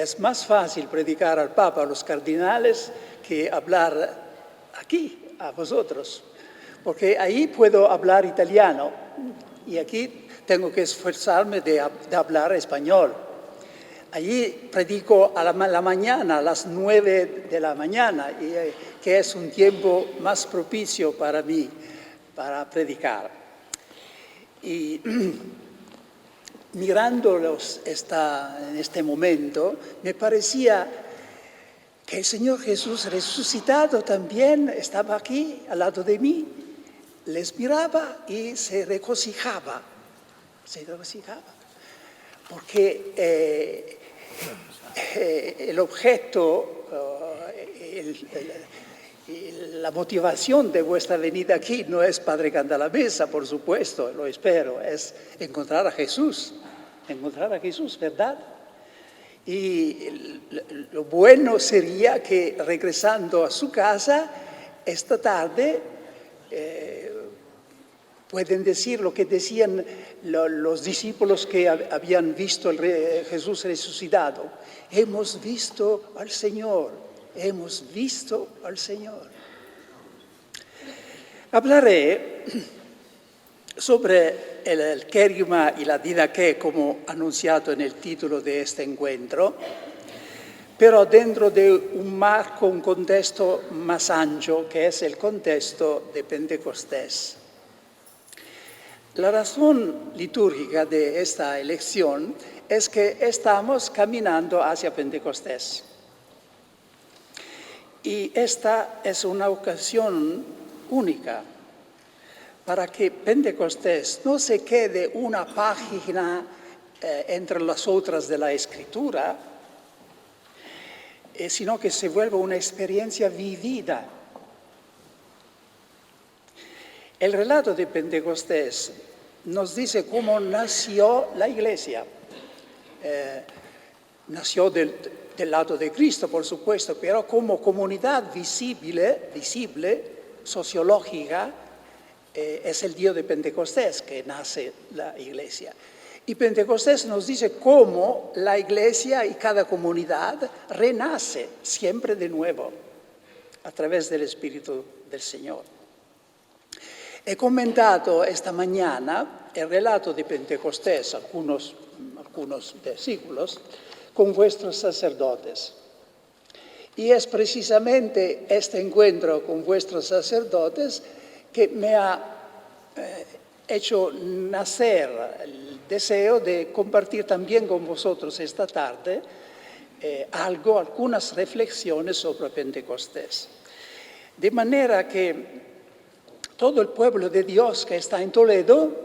es más fácil predicar al Papa, a los cardinales, que hablar aquí, a vosotros. Porque ahí puedo hablar italiano y aquí tengo que esforzarme de hablar español. Allí predico a la mañana, a las 9 de la mañana, que es un tiempo más propicio para mí, para predicar. Y mirándolos en este momento, me parecía que el Señor Jesús resucitado también estaba aquí, al lado de mí. Les miraba y se regocijaba. Porque el objeto, la motivación de vuestra venida aquí no es Padre Cantalamessa, por supuesto, lo espero, es encontrar a Jesús, ¿verdad? Y lo bueno sería que regresando a su casa esta tarde pueden decir lo que decían los discípulos que habían visto al Jesús resucitado. Hemos visto al Señor, hemos visto al Señor. Hablaré sobre el Kerygma y la Didaché, como anunciado en el título de este encuentro, pero dentro de un marco, un contexto más ancho, que es el contexto de Pentecostés. La razón litúrgica de esta elección es que estamos caminando hacia Pentecostés. Y esta es una ocasión única para que Pentecostés no se quede una página entre las otras de la Escritura, sino que se vuelva una experiencia vivida. El relato de Pentecostés nos dice cómo nació la Iglesia. Nació del lado de Cristo, por supuesto, pero como comunidad visible, sociológica, es el día de Pentecostés que nace la Iglesia. Y Pentecostés nos dice cómo la Iglesia y cada comunidad renace siempre de nuevo a través del Espíritu del Señor. He comentado esta mañana el relato de Pentecostés, algunos versículos, con vuestros sacerdotes. Y es precisamente este encuentro con vuestros sacerdotes que me ha hecho nacer el deseo de compartir también con vosotros esta tarde algunas reflexiones sobre Pentecostés. De manera que todo el pueblo de Dios que está en Toledo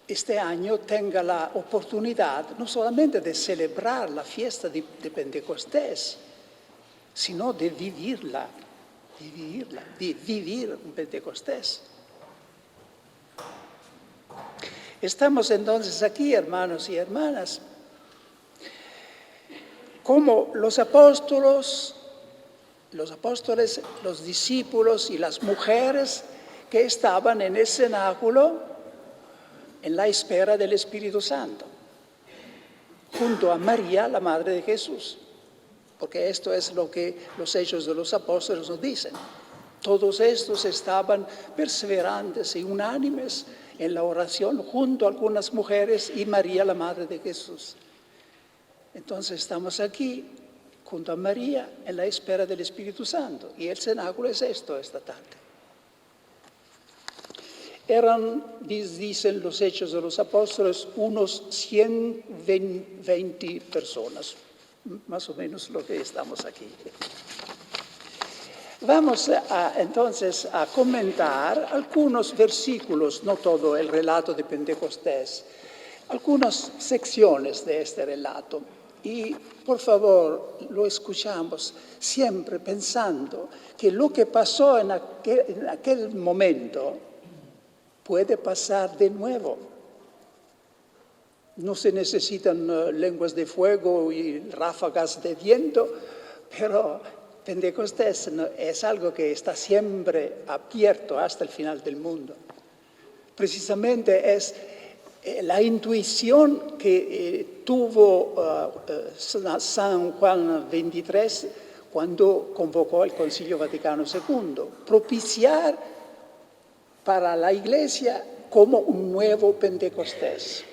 este año tenga la oportunidad no solamente de celebrar la fiesta de Pentecostés, sino de vivirla, de vivir un Pentecostés. Estamos entonces aquí, hermanos y hermanas, como los apóstoles, los discípulos y las mujeres que estaban en el cenáculo en la espera del Espíritu Santo, junto a María, la Madre de Jesús. Porque esto es lo que los Hechos de los Apóstoles nos dicen. Todos estos estaban perseverantes y unánimes en la oración junto a algunas mujeres y María, la Madre de Jesús. Entonces estamos aquí junto a María en la espera del Espíritu Santo. Y el cenáculo es esto esta tarde. Eran, dicen los Hechos de los Apóstoles, unos 120 personas. Más o menos lo que estamos aquí. Vamos entonces a comentar algunos versículos, no todo el relato de Pentecostés, algunas secciones de este relato. Y por favor, lo escuchamos siempre pensando que lo que pasó en aquel momento puede pasar de nuevo. No se necesitan lenguas de fuego y ráfagas de viento, pero Pentecostés es algo que está siempre abierto hasta el final del mundo. Precisamente es La intuición que tuvo San Juan XXIII cuando convocó el Concilio Vaticano II, propiciar para la Iglesia como un nuevo Pentecostés.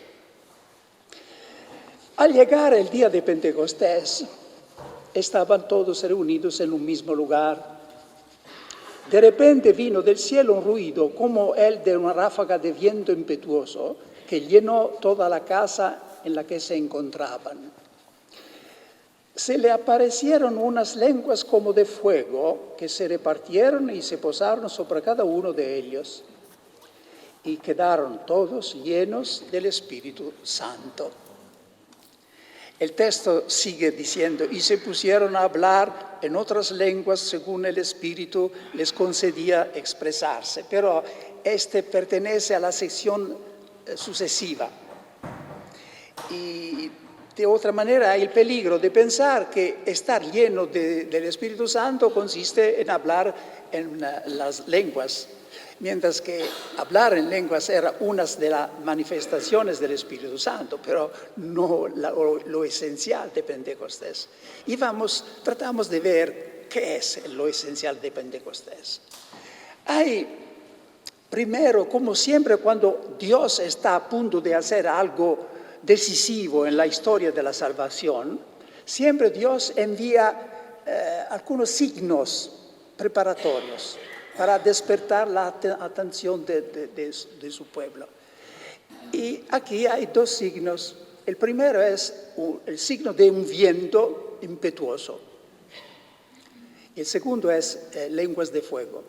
Al llegar el día de Pentecostés, estaban todos reunidos en un mismo lugar. De repente vino del cielo un ruido como el de una ráfaga de viento impetuoso que llenó toda la casa en la que se encontraban. Se le aparecieron unas lenguas como de fuego que se repartieron y se posaron sobre cada uno de ellos. Y quedaron todos llenos del Espíritu Santo. El texto sigue diciendo, y se pusieron a hablar en otras lenguas según el Espíritu les concedía expresarse. Pero este pertenece a la sección sucesiva. Y de otra manera hay el peligro de pensar que estar lleno del Espíritu Santo consiste en hablar en las lenguas, mientras que hablar en lenguas era una de las manifestaciones del Espíritu Santo, pero no lo esencial de Pentecostés. Y tratamos de ver qué es lo esencial de Pentecostés. Hay, primero, como siempre, cuando Dios está a punto de hacer algo decisivo en la historia de la salvación, siempre Dios envía algunos signos preparatorios para despertar la atención de su pueblo. Y aquí hay dos signos. El primero es el signo de un viento impetuoso. El segundo es lenguas de fuego.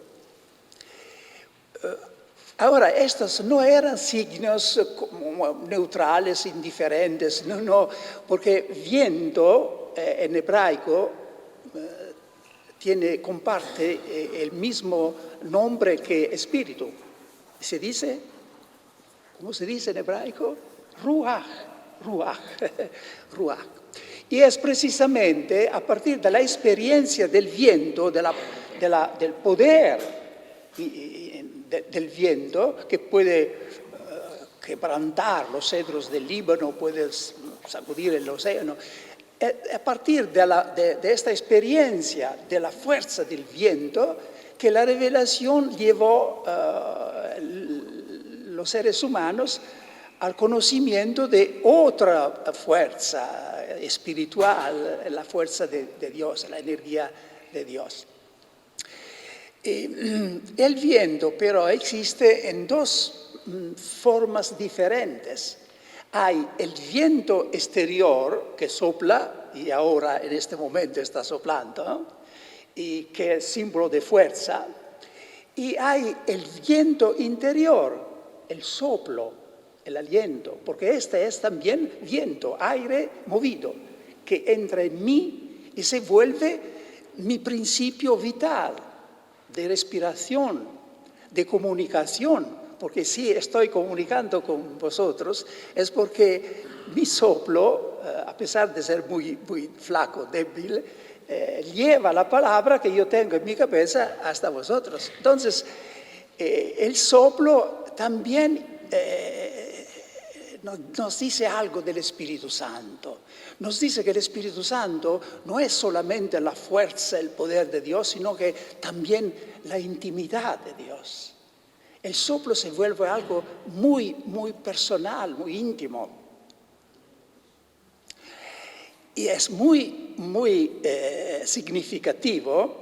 Ahora, estos no eran signos neutrales, indiferentes, no, porque viento en hebraico comparte el mismo nombre que espíritu. ¿Cómo se dice en hebraico? Ruach. Y es precisamente a partir de la experiencia del viento, del poder del viento, que puede quebrantar los cedros del Líbano, puede sacudir el océano. A partir de esta experiencia de la fuerza del viento, que la revelación llevó los seres humanos al conocimiento de otra fuerza espiritual, la fuerza de Dios, la energía de Dios. El viento, pero, existe en dos formas diferentes. Hay el viento exterior que sopla, y ahora en este momento está soplando, ¿no? Y que es símbolo de fuerza. Y hay el viento interior, el soplo, el aliento, porque este es también viento, aire movido, que entra en mí y se vuelve mi principio vital de respiración, de comunicación, porque si estoy comunicando con vosotros es porque mi soplo, a pesar de ser muy, muy flaco, débil, lleva la palabra que yo tengo en mi cabeza hasta vosotros. Entonces, el soplo también nos dice algo del Espíritu Santo. Nos dice que el Espíritu Santo no es solamente la fuerza, el poder de Dios, sino que también la intimidad de Dios. El soplo se vuelve algo muy, muy personal, muy íntimo. Y es muy, muy significativo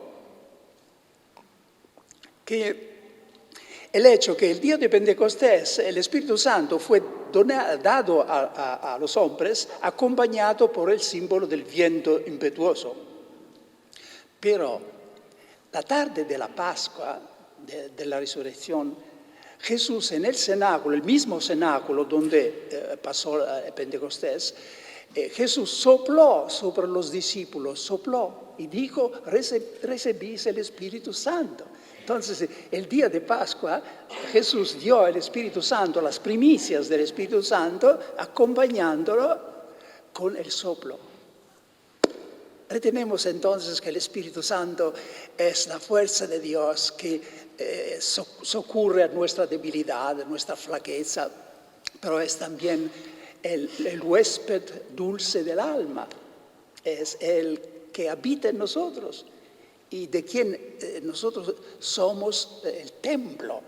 que el hecho que el día de Pentecostés el Espíritu Santo fue dado a los hombres acompañado por el símbolo del viento impetuoso. Pero la tarde de la Pascua, de la resurrección, Jesús en el cenáculo, el mismo cenáculo donde pasó Pentecostés, Jesús sopló sobre los discípulos, sopló y dijo, recibís el Espíritu Santo. Entonces, el día de Pascua, Jesús dio al Espíritu Santo, las primicias del Espíritu Santo, acompañándolo con el soplo. Retenemos entonces que el Espíritu Santo es la fuerza de Dios que socorre a nuestra debilidad, a nuestra flaqueza, pero es también el huésped dulce del alma, es el que habita en nosotros y de quien nosotros somos el templo.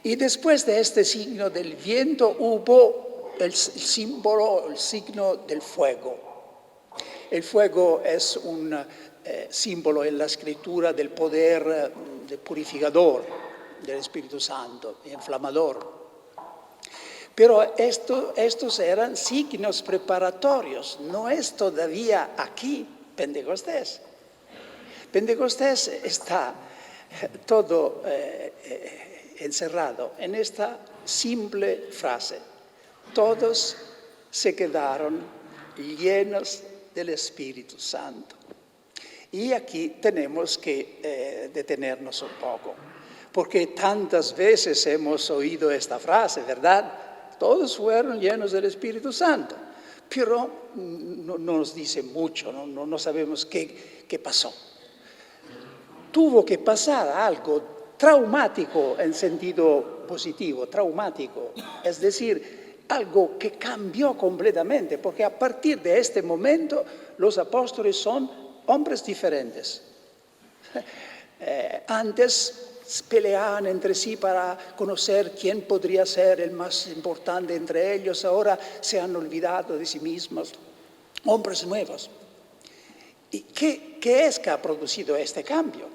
Y después de este signo del viento hubo el símbolo, el signo del fuego. El fuego es un símbolo en la escritura del poder purificador del Espíritu Santo, inflamador. Pero estos eran signos preparatorios, no es todavía aquí Pentecostés. Pentecostés está todo encerrado en esta simple frase: todos se quedaron llenos del Espíritu Santo. Y aquí tenemos que detenernos un poco, porque tantas veces hemos oído esta frase, ¿verdad? Todos fueron llenos del Espíritu Santo, pero no nos dice mucho, no sabemos qué pasó. Tuvo que pasar algo traumático en sentido positivo, traumático, es decir, algo que cambió completamente, porque a partir de este momento los apóstoles son hombres diferentes. Antes peleaban entre sí para conocer quién podría ser el más importante entre ellos, ahora se han olvidado de sí mismos, hombres nuevos. ¿Y qué es que ha producido este cambio?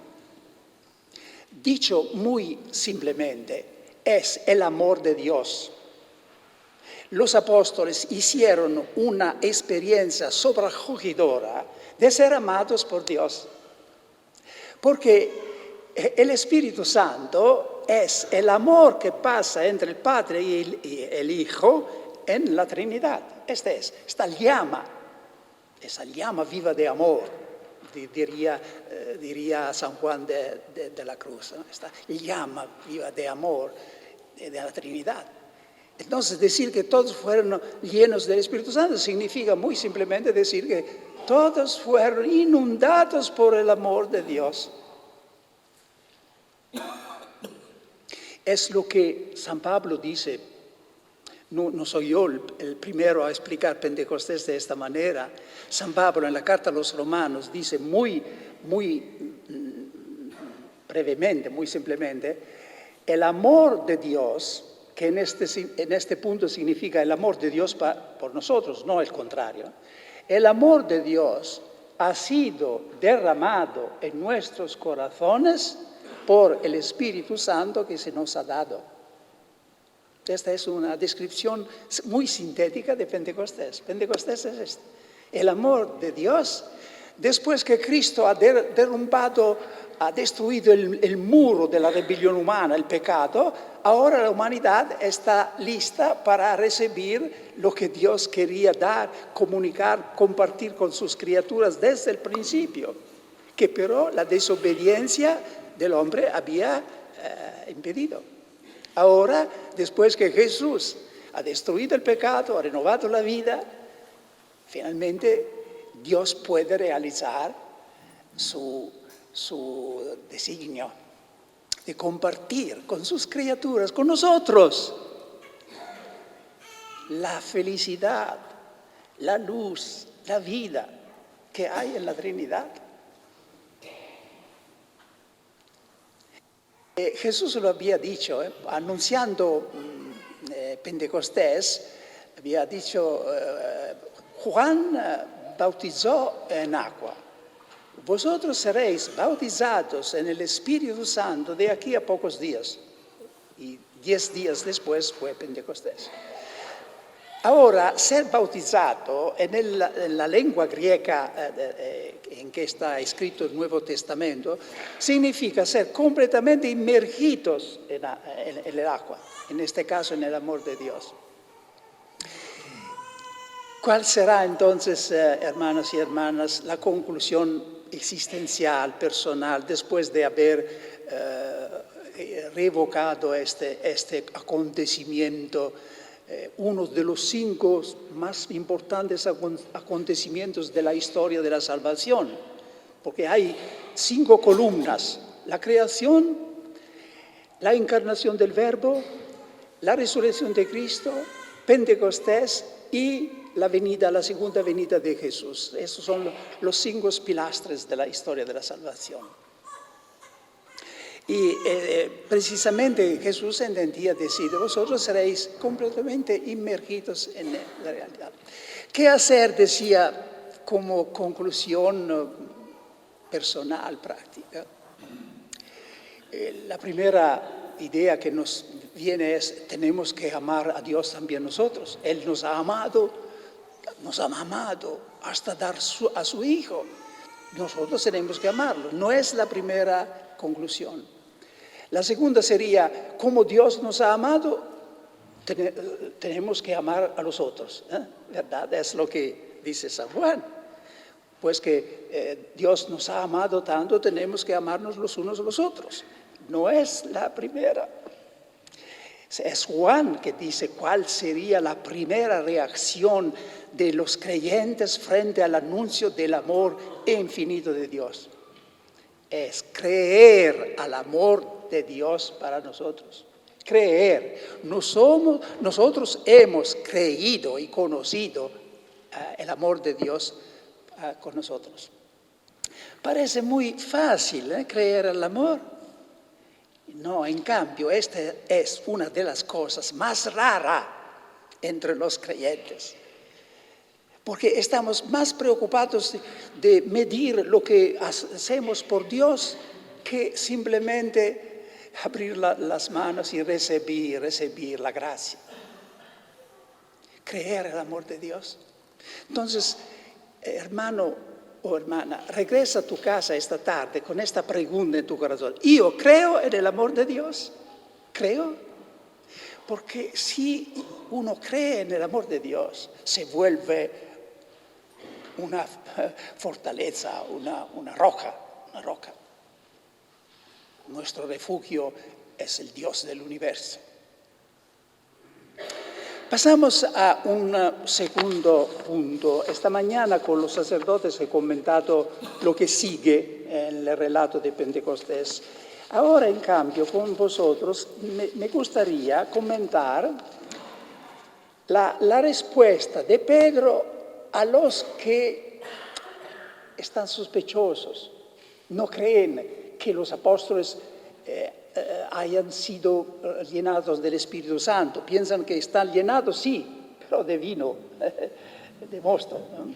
Dicho muy simplemente, es el amor de Dios. Los apóstoles hicieron una experiencia sobrecogedora de ser amados por Dios, porque el Espíritu Santo es el amor que pasa entre el Padre y el Hijo en la Trinidad. Esta es esta llama, esa llama viva de amor, diría San Juan de la Cruz, ¿no? Esta llama viva de amor de la Trinidad. Entonces, decir que todos fueron llenos del Espíritu Santo significa muy simplemente decir que todos fueron inundados por el amor de Dios. Es lo que San Pablo dice. No soy yo el primero a explicar Pentecostés de esta manera. San Pablo en la carta a los Romanos dice muy brevemente, muy simplemente, el amor de Dios, que en este punto significa el amor de Dios por nosotros, no el contrario. El amor de Dios ha sido derramado en nuestros corazones por el Espíritu Santo que se nos ha dado. Esta es una descripción muy sintética de Pentecostés. Pentecostés es este: el amor de Dios, después que Cristo ha derrumbado, ha destruido el muro de la rebelión humana, el pecado, ahora la humanidad está lista para recibir lo que Dios quería dar, comunicar, compartir con sus criaturas desde el principio, que pero la desobediencia del hombre había impedido. Ahora, después que Jesús ha destruido el pecado, ha renovado la vida, finalmente Dios puede realizar su designio de compartir con sus criaturas, con nosotros, la felicidad, la luz, la vida que hay en la Trinidad. Jesús lo había dicho, anunciando Pentecostés, había dicho, Juan bautizó en agua, vosotros seréis bautizados en el Espíritu Santo de aquí a pocos días. Y 10 días después fue Pentecostés. Ahora, ser bautizado en la lengua griega en que está escrito el Nuevo Testamento significa ser completamente inmergidos en el agua, en este caso en el amor de Dios. ¿Cuál será entonces, hermanos y hermanas, la conclusión existencial, personal, después de haber revocado este acontecimiento? Uno de los 5 más importantes acontecimientos de la historia de la salvación, porque hay 5 columnas: la creación, la encarnación del Verbo, la resurrección de Cristo, Pentecostés y la segunda venida de Jesús. Esos son los 5 pilastres de la historia de la salvación. Y precisamente Jesús entendía decir, vosotros seréis completamente inmergidos en la realidad. ¿Qué hacer? Decía como conclusión personal, práctica. La primera idea que nos viene es, tenemos que amar a Dios también nosotros. Él nos ha amado hasta dar a su Hijo. Nosotros tenemos que amarlo. No es la primera conclusión. La segunda sería, como Dios nos ha amado, tenemos que amar a los otros. ¿Verdad? Es lo que dice San Juan. Pues que Dios nos ha amado tanto, tenemos que amarnos los unos a los otros. No es la primera. Es Juan que dice cuál sería la primera reacción de los creyentes frente al anuncio del amor infinito de Dios. Es creer al amor de Dios para nosotros. Creer. Nosotros hemos creído y conocido el amor de Dios con nosotros. Parece muy fácil creer el amor. No, en cambio, esta es una de las cosas más raras entre los creyentes. Porque estamos más preocupados de medir lo que hacemos por Dios que simplemente abrir las manos y recibir la gracia. Creer el amor de Dios. Entonces, hermano o hermana, regresa a tu casa esta tarde con esta pregunta en tu corazón. ¿Yo creo en el amor de Dios? ¿Creo? Porque si uno cree en el amor de Dios, se vuelve una fortaleza, una roca. Nuestro refugio es el Dios del universo. Pasamos a un segundo punto. Esta mañana con los sacerdotes he comentado lo que sigue en el relato de Pentecostés. Ahora, en cambio, con vosotros me gustaría comentar la respuesta de Pedro a los que están sospechosos, no creen que los apóstoles hayan sido llenados del Espíritu Santo. Piensan que están llenados, sí, pero de vino, de mosto, ¿no?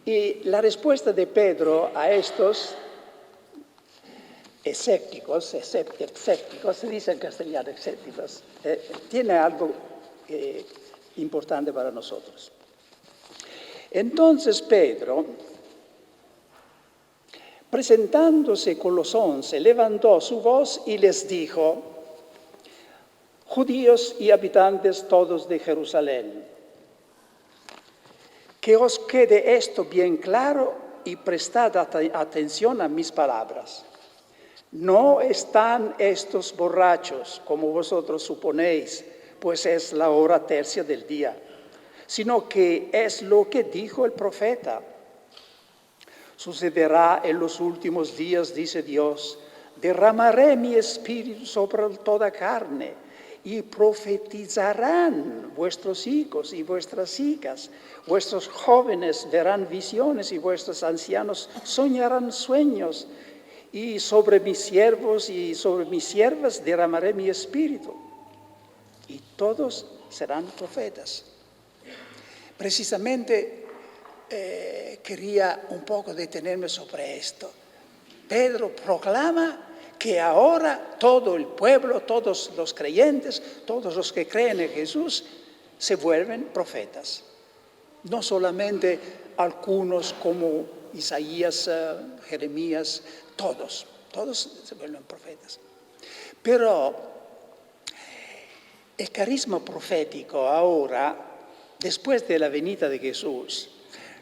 Y la respuesta de Pedro a estos escépticos, se dice en castellano escépticos, tiene algo importante para nosotros. Entonces Pedro, presentándose con los 11, levantó su voz y les dijo: judíos y habitantes todos de Jerusalén, que os quede esto bien claro y prestad atención a mis palabras. No están estos borrachos, como vosotros suponéis, pues es la hora tercia del día, sino que es lo que dijo el profeta. Sucederá en los últimos días, dice Dios, derramaré mi espíritu sobre toda carne y profetizarán vuestros hijos y vuestras hijas. Vuestros jóvenes verán visiones y vuestros ancianos soñarán sueños. Y sobre mis siervos y sobre mis siervas derramaré mi espíritu. Y todos serán profetas. Precisamente quería un poco detenerme sobre esto. Pedro proclama que ahora todo el pueblo, todos los creyentes, todos los que creen en Jesús, se vuelven profetas. No solamente algunos como Isaías, Jeremías, todos se vuelven profetas. Pero el carisma profético ahora, después de la venida de Jesús,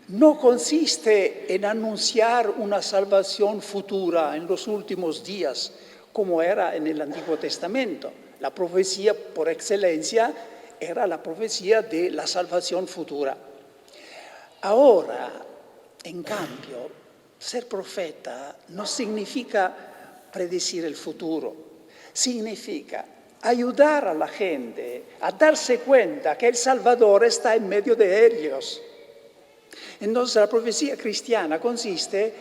no consiste en anunciar una salvación futura en los últimos días, como era en el Antiguo Testamento. La profecía por excelencia era la profecía de la salvación futura. Ahora, en cambio, ser profeta no significa predecir el futuro, significa ayudar a la gente a darse cuenta que el Salvador está en medio de ellos. Entonces la profecía cristiana consiste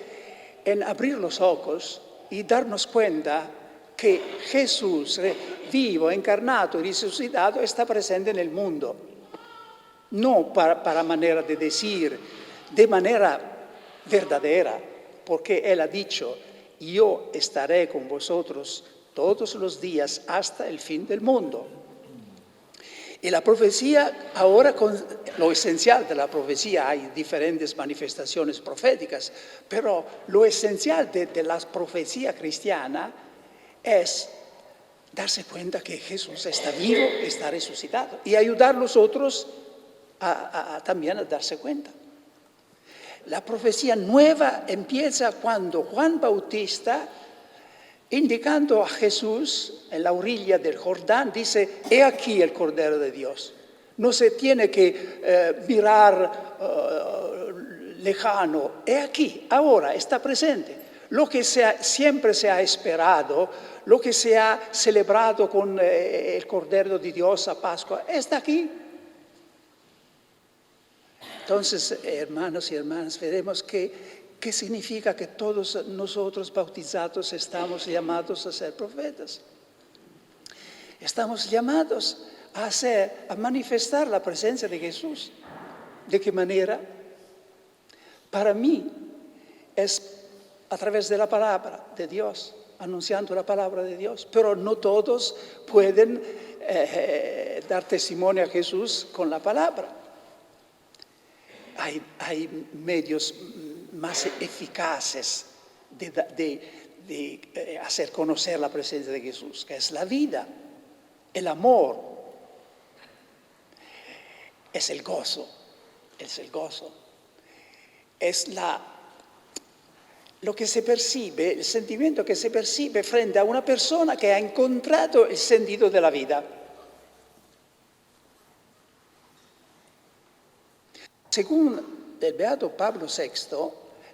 en abrir los ojos y darnos cuenta que Jesús, vivo, encarnado y resucitado, está presente en el mundo. No para manera de decir, de manera verdadera, porque Él ha dicho, yo estaré con vosotros todos los días hasta el fin del mundo. Y la profecía, ahora lo esencial de la profecía, hay diferentes manifestaciones proféticas, pero lo esencial de la profecía cristiana es darse cuenta que Jesús está vivo, está resucitado, y ayudar a los otros también a darse cuenta. La profecía nueva empieza cuando Juan Bautista, indicando a Jesús en la orilla del Jordán, dice, he aquí el Cordero de Dios. No se tiene que mirar lejano, he aquí, ahora, está presente. Lo que siempre se ha esperado, lo que se ha celebrado con el Cordero de Dios a Pascua, está aquí. Entonces, hermanos y hermanas, veremos ¿qué significa que todos nosotros bautizados estamos llamados a ser profetas? Estamos llamados a manifestar la presencia de Jesús. ¿De qué manera? Para mí es a través de la palabra de Dios, anunciando la palabra de Dios. Pero no todos pueden dar testimonio a Jesús con la palabra. Hay medios más eficaces de hacer conocer la presencia de Jesús, que es la vida, el amor, es el gozo, es lo que se percibe, el sentimiento que se percibe frente a una persona que ha encontrado el sentido de la vida. Según el beato Pablo VI,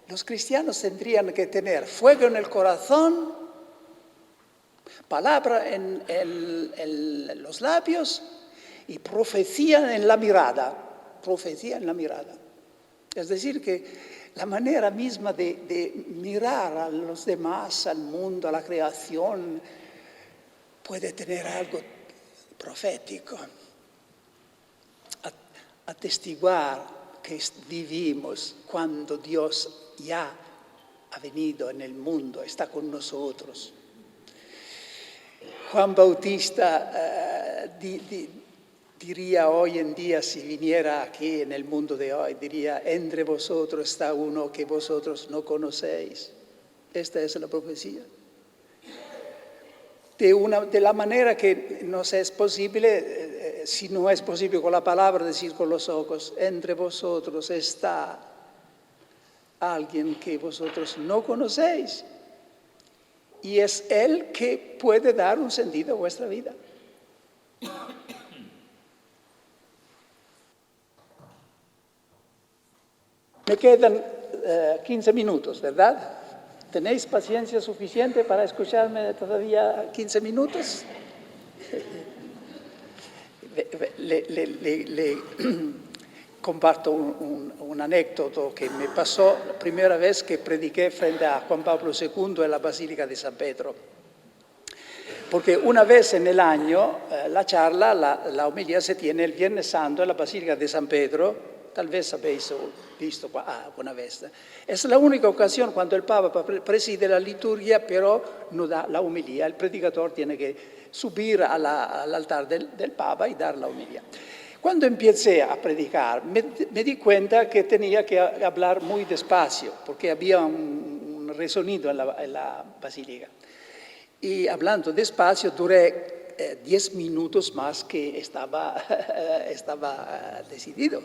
los cristianos tendrían que tener fuego en el corazón, palabra en los labios y profecía en la mirada. Es decir, que la manera misma de mirar a los demás, al mundo, a la creación, puede tener algo profético. Atestiguar que vivimos cuando Dios ya ha venido en el mundo, está con nosotros. Juan Bautista diría hoy en día, si viniera aquí en el mundo de hoy, diría, entre vosotros está uno que vosotros no conocéis. Esta es la profecía. De la manera que nos es posible, si no es posible con la palabra, decir con los ojos, entre vosotros está alguien que vosotros no conocéis. Y es Él que puede dar un sentido a vuestra vida. Me quedan 15 minutos, ¿verdad? ¿Tenéis paciencia suficiente para escucharme todavía 15 minutos? Le comparto un anécdota que me pasó la primera vez que prediqué frente a Juan Pablo II en la Basílica de San Pedro. Porque una vez en el año la charla, la homilía se tiene el Viernes Santo en la Basílica de San Pedro. Tal vez habéis visto alguna vez. Es la única ocasión cuando el Papa preside la liturgia, pero no da la homilía. El predicador tiene que subir al altar del Papa y dar la homilía. Cuando empecé a predicar, me di cuenta que tenía que hablar muy despacio, porque había un resonido en la basílica. Y hablando despacio, duré 10 minutos más que estaba decidido.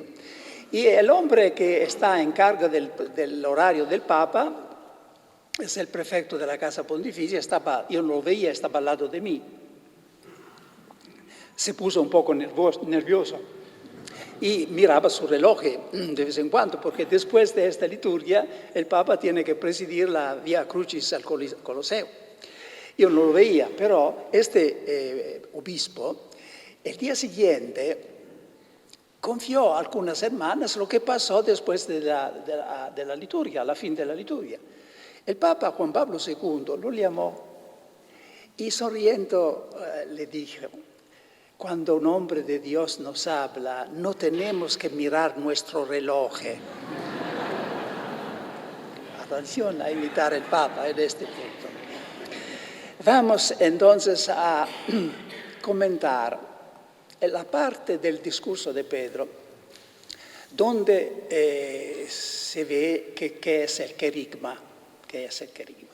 Y el hombre que está en cargo del horario del Papa es el prefecto de la Casa Pontificia, yo no lo veía, estaba al lado de mí. Se puso un poco nervioso y miraba su reloj de vez en cuando, porque después de esta liturgia el Papa tiene que presidir la Vía Crucis al Coliseo. Yo no lo veía, pero este obispo, el día siguiente, confió a algunas hermanas lo que pasó después de la liturgia, a la fin de la liturgia. El Papa Juan Pablo II lo llamó y sonriendo le dijo: cuando un hombre de Dios nos habla, no tenemos que mirar nuestro reloj. Atención a imitar el Papa en este punto. Vamos entonces a comentar la parte del discurso de Pedro, donde se ve qué es el querigma. ¿Qué es el querigma?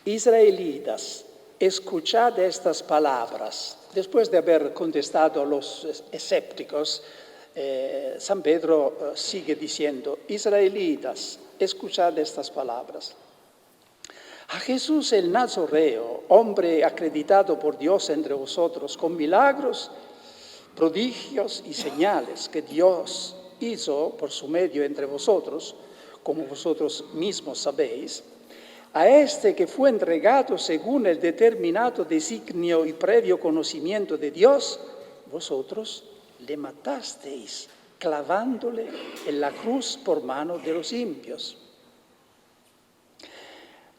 Israelitas, escuchad estas palabras. Después de haber contestado a los escépticos, San Pedro sigue diciendo: Israelitas, escuchad estas palabras. A Jesús el Nazareo, hombre acreditado por Dios entre vosotros con milagros, prodigios y señales que Dios hizo por su medio entre vosotros, como vosotros mismos sabéis, a este que fue entregado según el determinado designio y previo conocimiento de Dios, vosotros le matasteis, clavándole en la cruz por mano de los impios.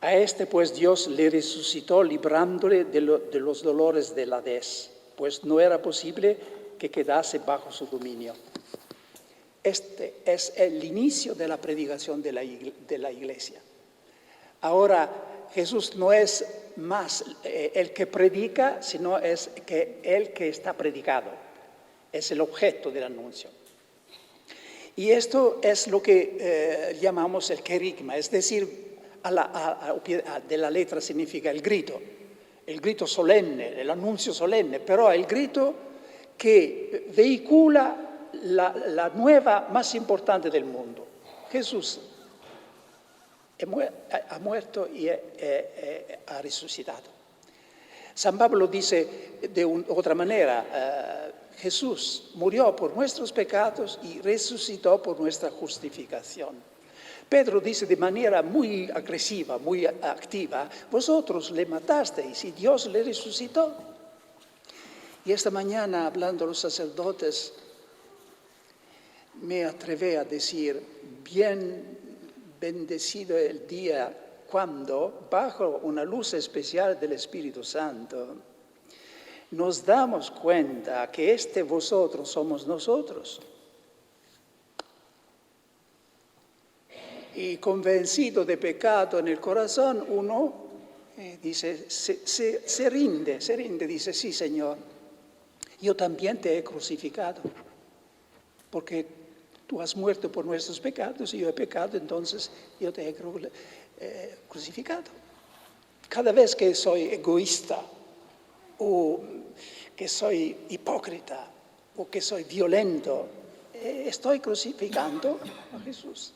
A este pues Dios le resucitó librándole de los dolores del Hades, pues no era posible que quedase bajo su dominio. Este es el inicio de la predicación de la Iglesia. Ahora, Jesús no es más el que predica, sino es el que está predicado. Es el objeto del anuncio. Y esto es lo que llamamos el querigma, es decir, de la letra significa el grito solenne, el anuncio solenne, pero el grito que vehicula la nueva más importante del mundo. Jesús ha muerto y ha resucitado. San Pablo dice de otra manera, Jesús murió por nuestros pecados y resucitó por nuestra justificación. Pedro dice de manera muy agresiva, muy activa: vosotros le matasteis y Dios le resucitó. Y esta mañana, hablando a los sacerdotes, me atreví a decir: bien bendecido el día cuando, bajo una luz especial del Espíritu Santo, nos damos cuenta que vosotros somos nosotros. Y convencido de pecado en el corazón, uno dice, se rinde, dice: sí, Señor, yo también te he crucificado, porque tú has muerto por nuestros pecados y yo he pecado, entonces yo te he crucificado. Cada vez que soy egoísta, o que soy hipócrita, o que soy violento, estoy crucificando a Jesús.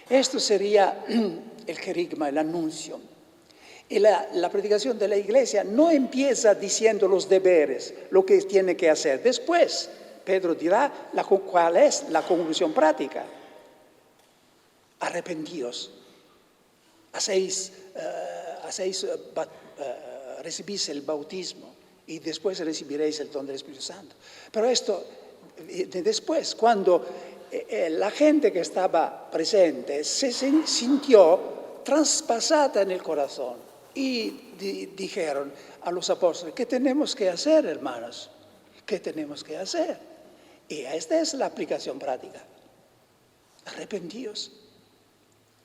Esto sería el querigma, el anuncio. Y la predicación de la Iglesia no empieza diciendo los deberes, lo que tiene que hacer. Después, Pedro dirá cuál es la conclusión práctica. Arrepentíos, recibís el bautismo y después recibiréis el don del Espíritu Santo. Pero esto, después, cuando la gente que estaba presente se sintió traspasada en el corazón y dijeron a los apóstoles: ¿qué tenemos que hacer, hermanos? ¿Qué tenemos que hacer? Y esta es la aplicación práctica. Arrepentíos.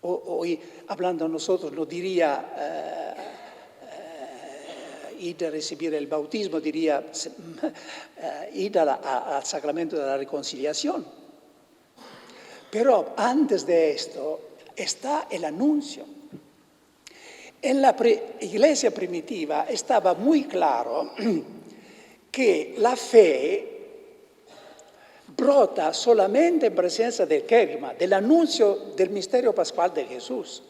Hoy, hablando a nosotros, no diría ir a recibir el bautismo, diría ir al sacramento de la reconciliación. Pero antes de esto está el anuncio. En la iglesia primitiva estaba muy claro que la fe brota solamente en presencia del querigma, del anuncio del misterio pascual de Jesús.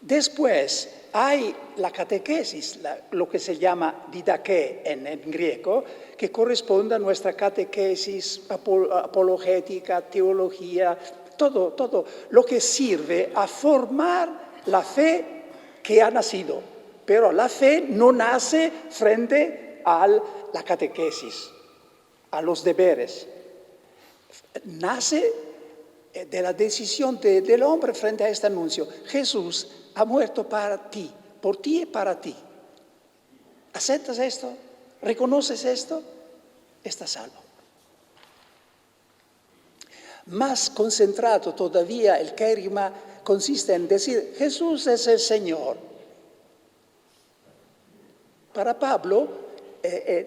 Después hay la catequesis, lo que se llama didaché en griego, que corresponde a nuestra catequesis apologética, teología, todo lo que sirve a formar la fe que ha nacido. Pero la fe no nace frente a la catequesis, a los deberes. Nace de la decisión del hombre frente a este anuncio. Jesús ha muerto para ti, por ti y para ti. ¿Aceptas esto? ¿Reconoces esto? Estás salvo. Más concentrado todavía el querigma consiste en decir, Jesús es el Señor. Para Pablo,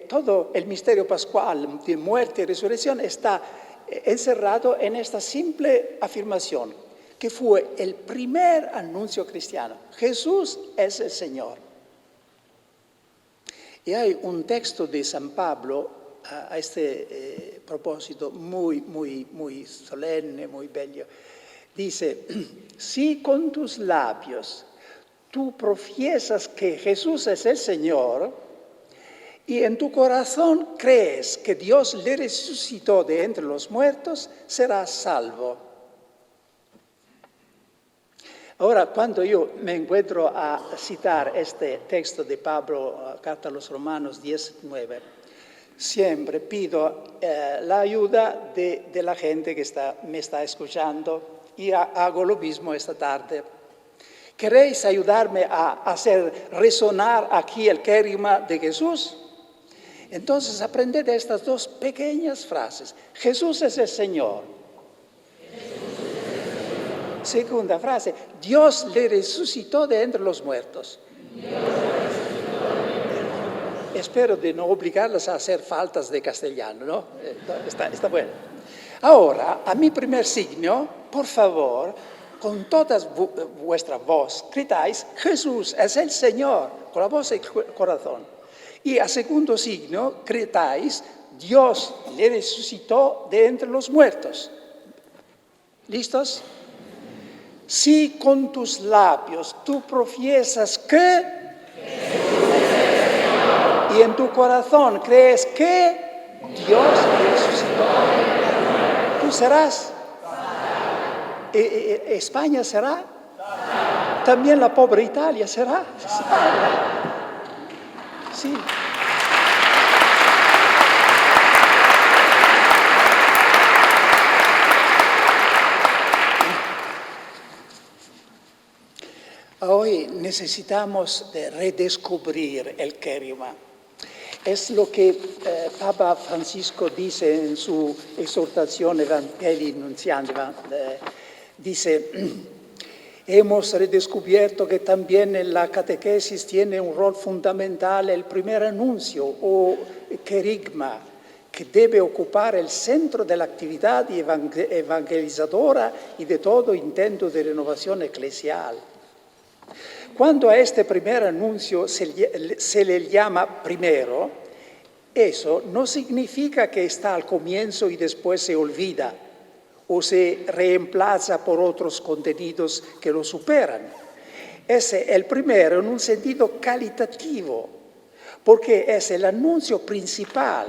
todo el misterio pascual de muerte y resurrección está encerrado en esta simple afirmación, que fue el primer anuncio cristiano. Jesús es el Señor. Y hay un texto de San Pablo a este propósito muy solemne, muy bello. Dice, si con tus labios tú profiesas que Jesús es el Señor y en tu corazón crees que Dios le resucitó de entre los muertos, serás salvo. Ahora, cuando yo me encuentro a citar este texto de Pablo, Carta a los Romanos 10:9, siempre pido la ayuda de la gente que me está escuchando y hago lo mismo esta tarde. ¿Queréis ayudarme a hacer resonar aquí el querigma de Jesús? Entonces aprended estas dos pequeñas frases. Jesús es el Señor. Segunda frase, Dios le resucitó de entre los muertos. Espero de no obligarlas a hacer faltas de castellano, ¿no? Está bueno. Ahora, a mi primer signo, por favor, con toda vuestra voz, gritáis, Jesús es el Señor, con la voz y el corazón. Y a segundo signo, gritáis, Dios le resucitó de entre los muertos. ¿Listos? Si con tus labios tú profiesas que y en tu corazón crees que Dios le resucitó, tú serás. ¿España será? También la pobre Italia será. Sí. Hoy necesitamos de redescubrir el querigma. Es lo que Papa Francisco dice en su exhortación Evangelii Nuntiandi. Dice, hemos redescubierto que también en la catequesis tiene un rol fundamental el primer anuncio o querigma, que debe ocupar el centro de la actividad evangelizadora y de todo intento de renovación eclesial. Cuando a este primer anuncio se le llama primero, eso no significa que está al comienzo y después se olvida o se reemplaza por otros contenidos que lo superan. Es el primero en un sentido calitativo, porque es el anuncio principal,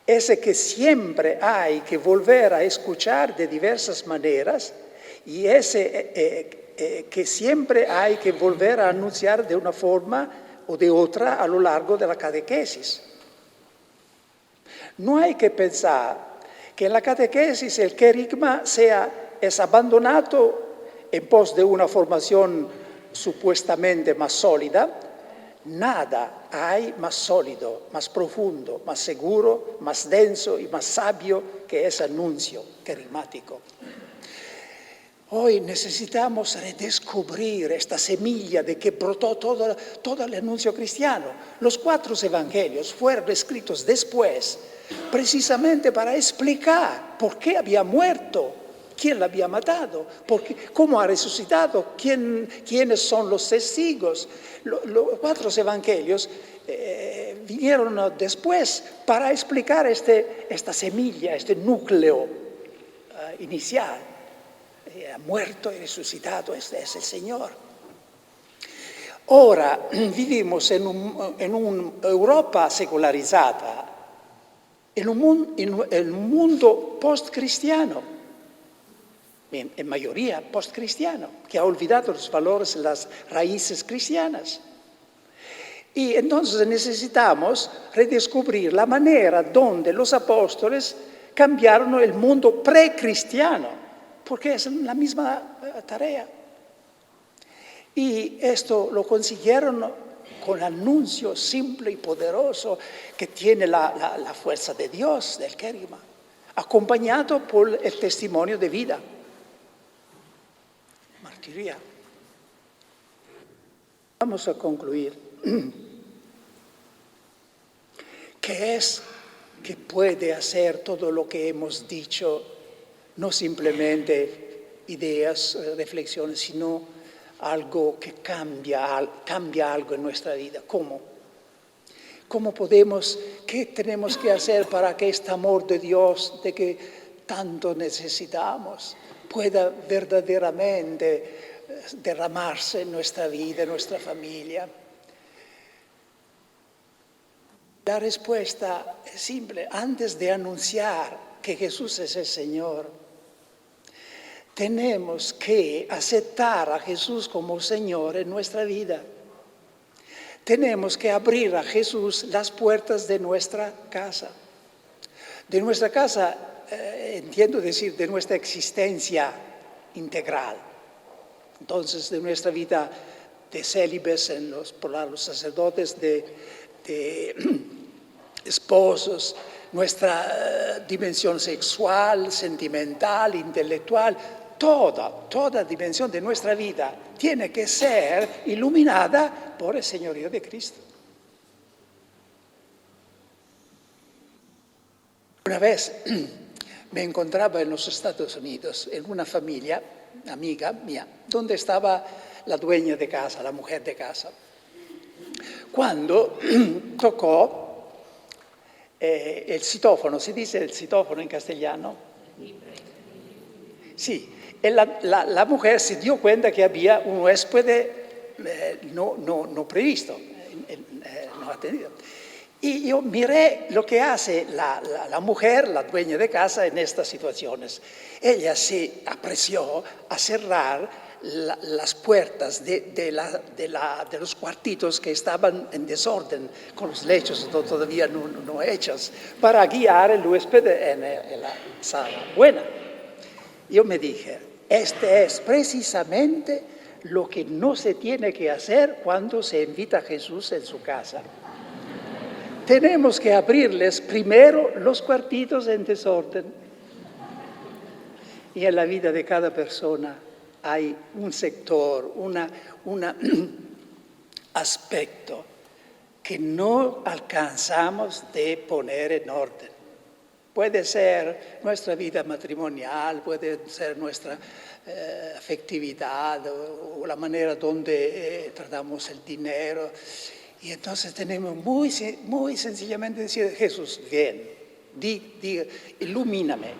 ese que siempre hay que volver a escuchar de diversas maneras y ese que siempre hay que volver a anunciar de una forma o de otra a lo largo de la catequesis. No hay que pensar que en la catequesis el querigma es abandonado en pos de una formación supuestamente más sólida. Nada hay más sólido, más profundo, más seguro, más denso y más sabio que ese anuncio querigmático. Hoy necesitamos redescubrir esta semilla de que brotó todo el anuncio cristiano. Los 4 evangelios fueron escritos después, precisamente para explicar por qué había muerto, quién lo había matado, cómo ha resucitado, quiénes son los testigos. Los 4 evangelios vinieron después para explicar esta semilla, este núcleo inicial. Ha muerto y resucitado, este es el Señor. Ahora vivimos en una Europa secularizada, en un mundo post-cristiano. en mayoría post-cristiano, que ha olvidado los valores, las raíces cristianas. Y entonces necesitamos redescubrir la manera donde los apóstoles cambiaron el mundo precristiano, porque es la misma tarea. Y esto lo consiguieron con anuncio simple y poderoso que tiene la fuerza de Dios, del Kerigma, acompañado por el testimonio de vida. Martiría. Vamos a concluir. ¿Qué es que puede hacer todo lo que hemos dicho? No simplemente ideas, reflexiones, sino algo que cambia algo en nuestra vida. ¿Cómo? ¿Cómo podemos, qué tenemos que hacer para que este amor de Dios, de que tanto necesitamos, pueda verdaderamente derramarse en nuestra vida, en nuestra familia? La respuesta es simple. Antes de anunciar que Jesús es el Señor, tenemos que aceptar a Jesús como Señor en nuestra vida. Tenemos que abrir a Jesús las puertas de nuestra casa. De nuestra casa, entiendo decir, de nuestra existencia integral. Entonces, de nuestra vida de célibes, por los sacerdotes, de esposos, nuestra dimensión sexual, sentimental, intelectual, toda dimensión de nuestra vida tiene que ser iluminada por el señorío de Cristo. Una vez me encontraba en los Estados Unidos en una familia, amiga mía, donde estaba la dueña de casa, la mujer de casa. Cuando tocó el citófono, ¿se dice el citófono en castellano? Sí, la mujer se dio cuenta que había un huésped no previsto, no atendido. Y yo miré lo que hace la mujer, la dueña de casa, en estas situaciones. Ella se apreció a cerrar las puertas de los cuartitos que estaban en desorden, con los lechos todavía no hechos, para guiar el huésped en la sala buena. Yo me dije, este es precisamente lo que no se tiene que hacer cuando se invita a Jesús en su casa. Tenemos que abrirles primero los cuartitos en desorden. Y en la vida de cada persona hay un sector, un aspecto que no alcanzamos de poner en orden. Puede ser nuestra vida matrimonial, puede ser nuestra afectividad o la manera donde tratamos el dinero. Y entonces tenemos muy sencillamente decir, Jesús, ven, ilumíname.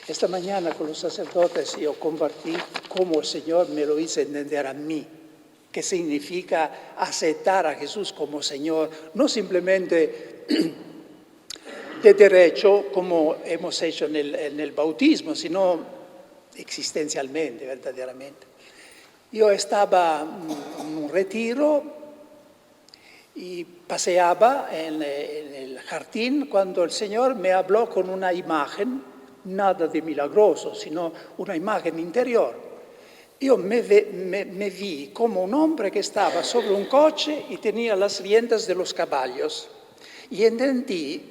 Esta mañana con los sacerdotes yo compartí cómo el Señor me lo hizo entender a mí, que significa aceptar a Jesús como Señor, no simplemente de derecho como hemos hecho en el bautismo, sino existencialmente, verdaderamente. Yo estaba en un retiro y paseaba en el jardín cuando el Señor me habló con una imagen, nada de milagroso, sino una imagen interior. Yo me vi como un hombre que estaba sobre un coche y tenía las riendas de los caballos. Y entendí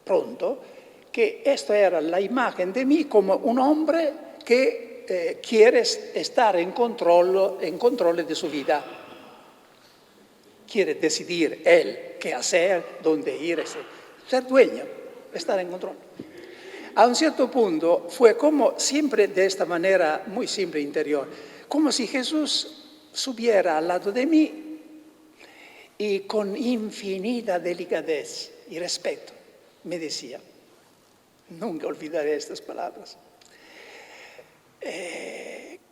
pronto que esto era la imagen de mí como un hombre que quiere estar en control de su vida. Quiere decidir él qué hacer, dónde ir, ser dueño, estar en control. A un cierto punto fue como, siempre de esta manera muy simple interior, como si Jesús subiera al lado de mí y con infinita delicadez y respeto me decía, nunca olvidaré estas palabras,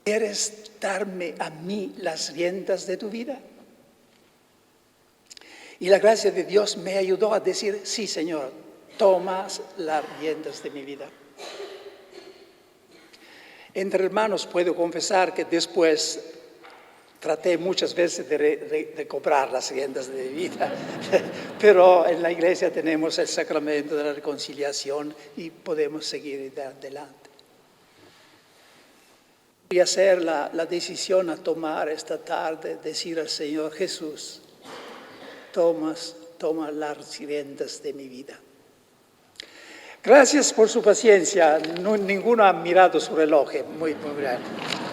¿quieres darme a mí las riendas de tu vida? Y la gracia de Dios me ayudó a decir, sí, Señor, tomas las riendas de mi vida. Entre hermanos puedo confesar que después traté muchas veces de cobrar las riendas de mi vida, pero en la iglesia tenemos el sacramento de la reconciliación y podemos seguir adelante. Voy a hacer la decisión a tomar esta tarde, decir al Señor Jesús, toma las riendas de mi vida. Gracias por su paciencia. Ninguno ha mirado su reloj. Muy bien.